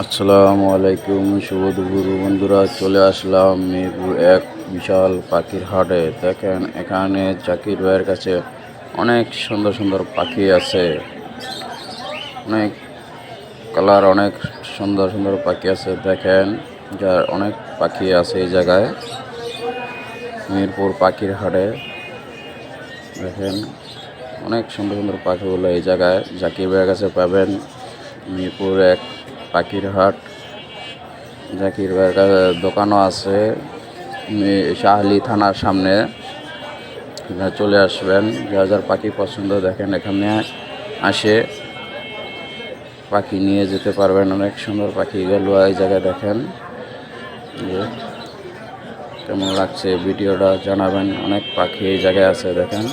আসসালামু আলাইকুম, শুভ দুপুর বন্ধুরা। চলে আসলাম মিরপুর এক বিশাল পাখির হাটে। দেখেন এখানে জাকির ভাইয়ের কাছে অনেক সুন্দর সুন্দর পাখি আছে, অনেক কালার, অনেক সুন্দর সুন্দর পাখি আছে। দেখেন যার অনেক পাখি আছে এই জায়গায়, মিরপুর পাখির হাটে। দেখেন অনেক সুন্দর সুন্দর পাখিগুলো এই জায়গায় জাকির ভাইয়ের কাছে পাবেন। মিরপুর এক পাখির হাট, জাকির ভাইয়ের কাছে দোকানও আছে শাহলি থানার সামনে। চলে আসবেন, যা যার পাখি পছন্দ দেখেন এখানে আসে পাখি নিয়ে যেতে পারবেন। অনেক সুন্দর পাখিগুলো এই জায়গায় দেখেন। কেমন লাগছে ভিডিওটা জানাবেন। অনেক পাখি এই জায়গায় আছে দেখেন।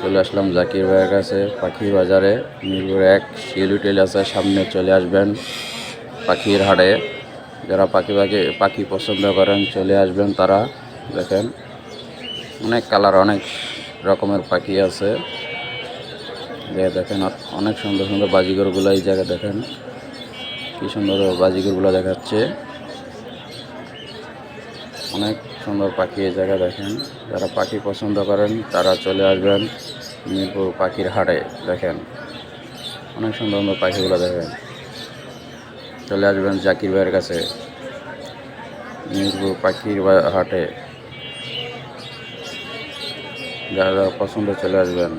চলে আসলাম জাকির ভাইয়ের কাছে পাখি বাজারে, মিরপুর এক শিয়ালি টেল আছে সামনে। চলে আসবেন পাখির হাটে, যারা পাখি পছন্দ করেন চলে আসবেন তারা। দেখেন অনেক কালার, অনেক রকমের পাখি আছে। দেখেন অনেক সুন্দর সুন্দর বাজিগরগুলো এই জায়গায় দেখেন, কি সুন্দর বাজিগরগুলো দেখাচ্ছে। অনেক সুন্দর পাখি এই জায়গায় দেখেন। যারা পাখি পছন্দ করেন তারা চলে আসবেন মিরপুর পাখির হাটে। দেখেন অনেক সুন্দর সুন্দর পাখিগুলো দেখেন। চলে আসবেন জাকির ভাইয়ের কাছে মিরপুর পাখির হাটে, যারা পছন্দ চলে আসবেন।